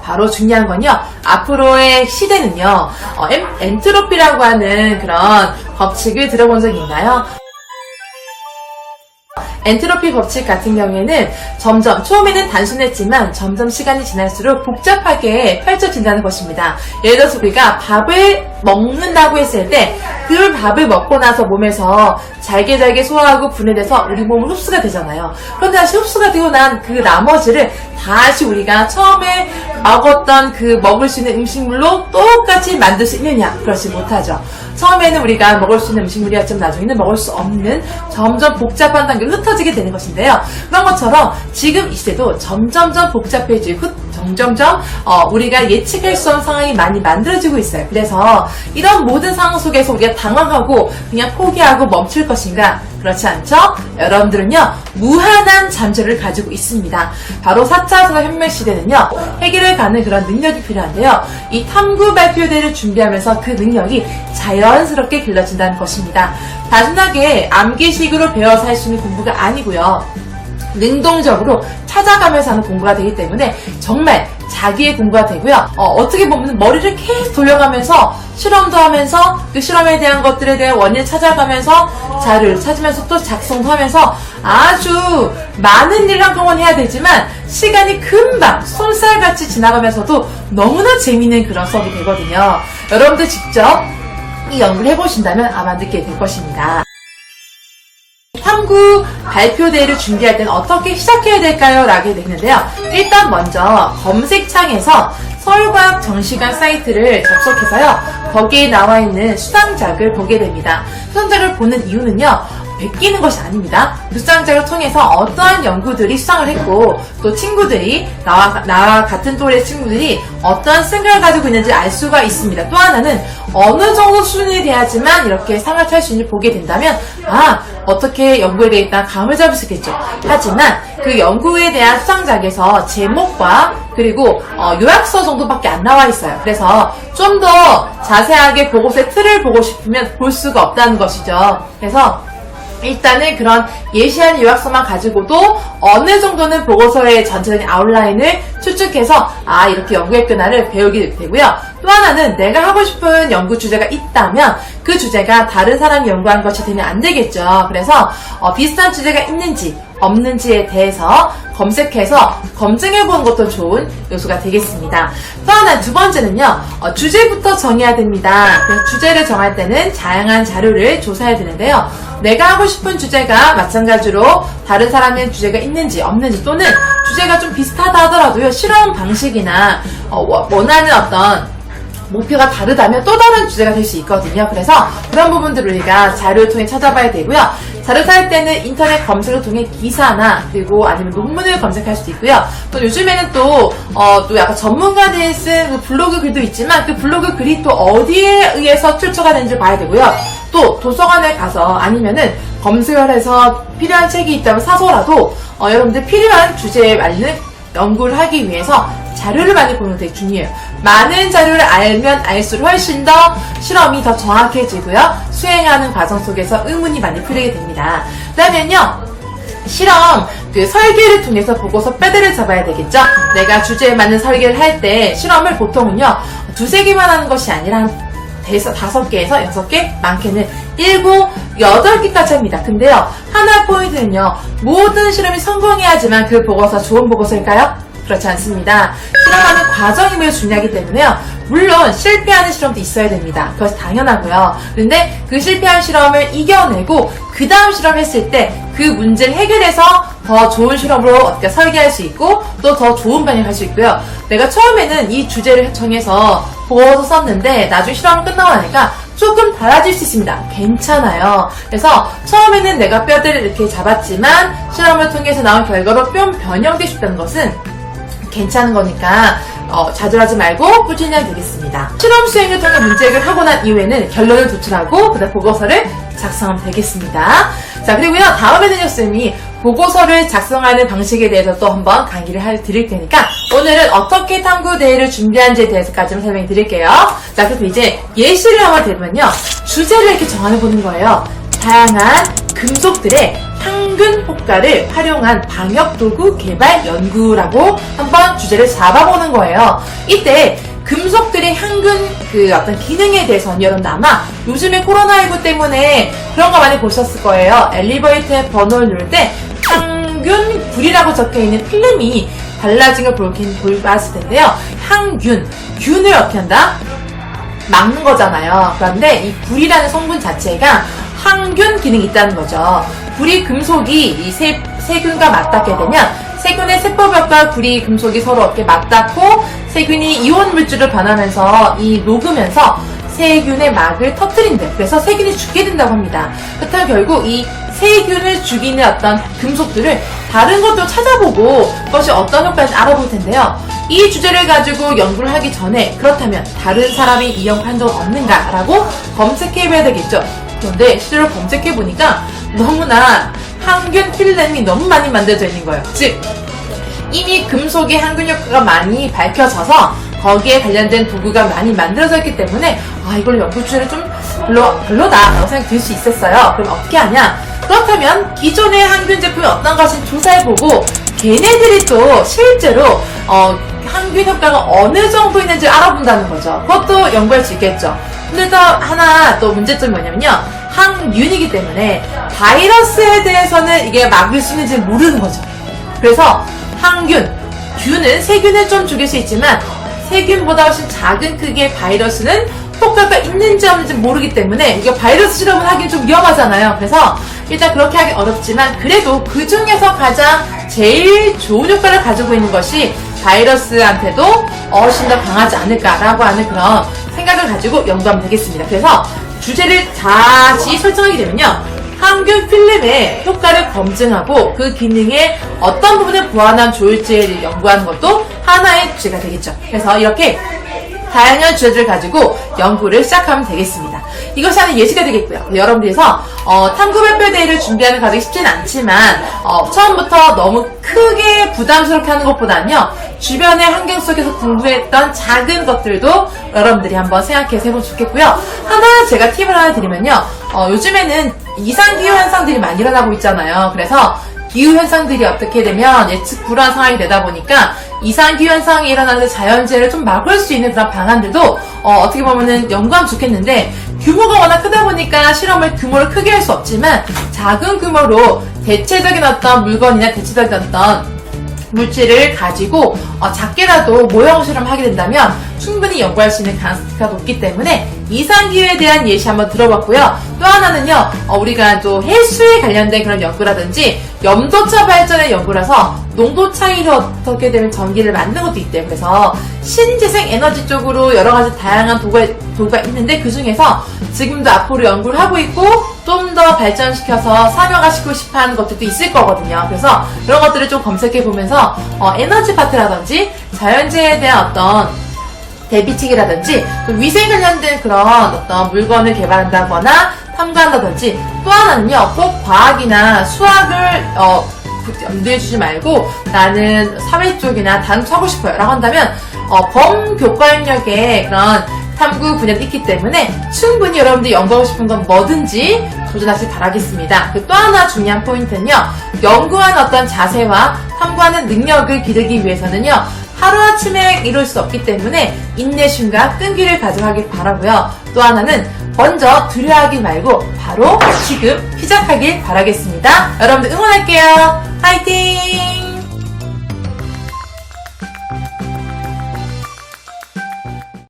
바로 중요한 건요, 앞으로의 시대는요, 엔트로피라고 하는 그런 법칙을 들어본 적이 있나요? 엔트로피 법칙 같은 경우에는 점점, 처음에는 단순했지만 점점 시간이 지날수록 복잡하게 펼쳐진다는 것입니다. 예를 들어서 우리가 밥을 먹는다고 했을 때 그 밥을 먹고 나서 몸에서 잘게 소화하고 분해돼서 우리 몸은 흡수가 되잖아요. 그런데 다시 흡수가 되고 난 그 나머지를 다시 우리가 처음에 먹었던 그 먹을 수 있는 음식물로 똑같이 만들 수 있느냐? 그렇지 못하죠. 처음에는 우리가 먹을 수 있는 음식물이었지만 나중에는 먹을 수 없는 점점 복잡한 단계로 흩어지게 되는 것인데요. 그런 것처럼 지금 이 시대도 점점점 복잡해지고 점점점 우리가 예측할 수 없는 상황이 많이 만들어지고 있어요. 그래서 이런 모든 상황 속에서 우리가 당황하고 그냥 포기하고 멈출 것인가? 그렇지 않죠? 여러분들은요, 무한한 잠재력을 가지고 있습니다. 바로 4차 산업혁명 시대는요, 해결을 가는 그런 능력이 필요한데요. 이 탐구 발표대를 준비하면서 그 능력이 자연스럽게 길러진다는 것입니다. 단순하게 암기식으로 배워서 할 수 있는 공부가 아니고요. 능동적으로 찾아가면서 하는 공부가 되기 때문에 정말 자기의 공부가 되고요. 어떻게 보면 머리를 계속 돌려가면서 실험도 하면서 그 실험에 대한 것들에 대한 원인을 찾아가면서 자료를 찾으면서 또 작성도 하면서 아주 많은 일을 한꺼번에 해야 되지만 시간이 금방 쏜살같이 지나가면서도 너무나 재미있는 그런 수업이 되거든요. 여러분들 직접 이 연구를 해보신다면 아마 느끼게 될 것입니다. 탐구 발표대회를 준비할 때는 어떻게 시작해야 될까요? 라고 되는데요. 일단 먼저 검색창에서 서울과학 정시관 사이트를 접속해서요. 거기에 나와 있는 수상작을 보게 됩니다. 수상작을 보는 이유는요. 베끼는 것이 아닙니다. 수상작을 통해서 어떠한 연구들이 수상을 했고 또 친구들이 나와 같은 또래의 친구들이 어떠한 생각을 가지고 있는지 알 수가 있습니다. 또 하나는 어느 정도 수준이 돼야지만 이렇게 상을 탈 수 있는지 보게 된다면 어떻게 연구에 대해 일단 감을 잡을 수 있겠죠. 하지만 그 연구에 대한 수상작에서 제목과 그리고 요약서 정도밖에 안 나와 있어요. 그래서 좀 더 자세하게 보고서의 틀을 보고 싶으면 볼 수가 없다는 것이죠. 그래서 일단은 그런 예시한 요약서만 가지고도 어느 정도는 보고서의 전체적인 아웃라인을 추측해서 이렇게 연구했구나를 배우게 되고요. 또 하나는 내가 하고 싶은 연구 주제가 있다면 그 주제가 다른 사람이 연구한 것이 되면 안 되겠죠. 그래서 비슷한 주제가 있는지 없는지에 대해서 검색해서 검증해보는 것도 좋은 요소가 되겠습니다. 또 하나 두 번째는요. 주제부터 정해야 됩니다. 그래서 주제를 정할 때는 다양한 자료를 조사해야 되는데요. 내가 하고 싶은 주제가 마찬가지로 다른 사람의 주제가 있는지 없는지 또는 주제가 좀 비슷하다 하더라도요. 실험 방식이나 원하는 어떤 목표가 다르다면 또 다른 주제가 될 수 있거든요. 그래서 그런 부분들을 우리가 자료를 통해 찾아봐야 되고요. 자료 찾을 때는 인터넷 검색을 통해 기사나 그리고 아니면 논문을 검색할 수도 있고요. 또 요즘에는 또 약간 전문가들이 쓴 그 블로그 글도 있지만 그 블로그 글이 또 어디에 의해서 출처가 되는지 봐야 되고요. 또 도서관에 가서 아니면은 검색을 해서 필요한 책이 있다면 사서라도 여러분들 필요한 주제에 맞는 연구를 하기 위해서 자료를 많이 보는 게 되게 중요해요. 많은 자료를 알면 알수록 훨씬 더 실험이 더 정확해지고요. 수행하는 과정 속에서 의문이 많이 풀리게 됩니다. 그다음에는요. 실험, 설계를 통해서 보고서 뼈대를 잡아야 되겠죠? 내가 주제에 맞는 설계를 할 때 실험을 보통은요. 2-3개만 하는 것이 아니라 한 5개에서 6개, 많게는 7, 8개까지 합니다. 근데요. 하나 포인트는요. 모든 실험이 성공해야지만 그 보고서 좋은 보고서일까요? 그렇지 않습니다. 실험하는 과정이 매우 중요하기 때문에요. 물론 실패하는 실험도 있어야 됩니다. 그것이 당연하고요. 그런데 그 실패한 실험을 이겨내고 그 다음 실험했을 때 그 문제를 해결해서 더 좋은 실험으로 어떻게 설계할 수 있고 또 더 좋은 방향을 할 수 있고요. 내가 처음에는 이 주제를 정해서 보고서 썼는데 나중에 실험을 끝나고 나니까 조금 달라질 수 있습니다. 괜찮아요. 그래서 처음에는 내가 뼈대를 이렇게 잡았지만 실험을 통해서 나온 결과로 좀 변형되고 싶다는 것은 괜찮은 거니까 좌절하지 말고 꾸준히 하면 되겠습니다. 실험 수행을 통해 문제 해결을 하고 난 이후에는 결론을 도출하고 그다음 보고서를 작성하면 되겠습니다. 자, 그리고요. 다음에는요, 쌤이 보고서를 작성하는 방식에 대해서 또 한번 강의를 드릴 테니까 오늘은 어떻게 탐구대회를 준비하는지에 대해서까지 설명해 드릴게요. 자, 그래서 이제 예시를 한번 드리면요. 주제를 이렇게 정해보는 거예요. 다양한 금속들의 항균 효과를 활용한 방역도구 개발 연구라고 한번 주제를 잡아보는 거예요. 이때 금속들의 항균 어떤 기능에 대해서는 여러분 아마 요즘에 코로나19 때문에 그런 거 많이 보셨을 거예요. 엘리베이터의 번호를 누를 때 항균 불이라고 적혀있는 필름이 달라진 걸 봤을 텐데요. 항균, 균을 어떻게 한다? 막는 거잖아요. 그런데 이 불이라는 성분 자체가 항균 기능이 있다는 거죠. 불이 금속이 이 세균과 맞닿게 되면 세균의 세포벽과 불이 금속이 서로 이렇게 맞닿고 세균이 이온 물질을 변하면서 녹으면서 세균의 막을 터뜨린대. 그래서 세균이 죽게 된다고 합니다. 그렇다면 결국 이 세균을 죽이는 어떤 금속들을 다른 것도 찾아보고 그것이 어떤 효과인지 알아볼 텐데요. 이 주제를 가지고 연구를 하기 전에 그렇다면 다른 사람이 이 연구한 적 없는가라고 검색해봐야 되겠죠. 그런데 실제로 검색해보니까 너무나 항균 필름이 너무 많이 만들어져 있는 거예요. 즉 이미 금속의 항균 효과가 많이 밝혀져서 거기에 관련된 도구가 많이 만들어져 있기 때문에 이걸 연구 주제는 좀 별로다라고 생각이 들 수 있었어요. 그럼 어떻게 하냐? 그렇다면 기존의 항균 제품이 어떤 것인지 조사해보고 걔네들이 또 실제로 항균 효과가 어느 정도 있는지 알아본다는 거죠. 그것도 연구할 수 있겠죠. 근데 또 문제점이 뭐냐면요. 항균이기 때문에 바이러스에 대해서는 이게 막을 수 있는지 모르는 거죠. 그래서 항균, 균은 세균을 좀 죽일 수 있지만 세균보다 훨씬 작은 크기의 바이러스는 효과가 있는지 없는지 모르기 때문에 이게 바이러스 실험을 하긴 좀 위험하잖아요. 그래서 일단 그렇게 하기 어렵지만 그래도 그 중에서 가장 제일 좋은 효과를 가지고 있는 것이 바이러스한테도 훨씬 더 강하지 않을까라고 하는 그런 생각을 가지고 연구하면 되겠습니다. 그래서 주제를 다시 설정하게 되면요. 항균 필름의 효과를 검증하고 그 기능에 어떤 부분을 보완하면 좋을지를 연구하는 것도 하나의 주제가 되겠죠. 그래서 이렇게 다양한 주제들을 가지고 연구를 시작하면 되겠습니다. 이것이 하나 예시가 되겠고요. 여러분들께서 탐구 발표 대회를 준비하는 과정이 쉽지는 않지만 처음부터 너무 크게 부담스럽게 하는 것보다는요. 주변의 환경 속에서 공부했던 작은 것들도 여러분들이 한번 생각해서 해보면 좋겠고요. 하나 제가 팁을 하나 드리면요. 요즘에는 이상기후 현상들이 많이 일어나고 있잖아요. 그래서 기후현상들이 어떻게 되면 예측 불허한 상황이 되다 보니까 이상기후현상이 일어나는 자연재해를 좀 막을 수 있는 그런 방안들도 어떻게 보면은 연구하면 좋겠는데 규모가 워낙 크다 보니까 실험을 규모를 크게 할 수 없지만 작은 규모로 대체적인 어떤 물건이나 대체적인 어떤 물질을 가지고 작게라도 모형 실험을 하게 된다면 충분히 연구할 수 있는 가능성이 높기 때문에 이상기후에 대한 예시 한번 들어봤고요. 또 하나는요, 우리가 또 해수에 관련된 그런 연구라든지 염도차 발전의 연구라서 농도 차이로 어떻게 되면 전기를 만드는 것도 있대요. 그래서 신재생 에너지 쪽으로 여러 가지 다양한 도구가 있는데 그 중에서 지금도 앞으로 연구를 하고 있고 좀 더 발전시켜서 상용화시키고 싶어 하는 것들도 있을 거거든요. 그래서 그런 것들을 좀 검색해 보면서 에너지 파트라든지 자연재해에 대한 어떤 대비책이라든지 또 위생 관련된 그런 어떤 물건을 개발한다거나 탐구한다든지 또 하나는요 꼭 과학이나 수학을 염두에 주지 말고 나는 사회 쪽이나 단수 하고 싶어요 라고 한다면 범교과학력의 그런 탐구 분야도 있기 때문에 충분히 여러분들이 연구하고 싶은 건 뭐든지 도전하시길 바라겠습니다. 또 하나 중요한 포인트는요 연구하는 어떤 자세와 탐구하는 능력을 기르기 위해서는요 하루아침에 이룰 수 없기 때문에 인내심과 끈기를 가져가길 바라고요. 또 하나는 먼저 두려워하기 말고 바로 지금 시작하길 바라겠습니다. 여러분들 응원할게요. 화이팅!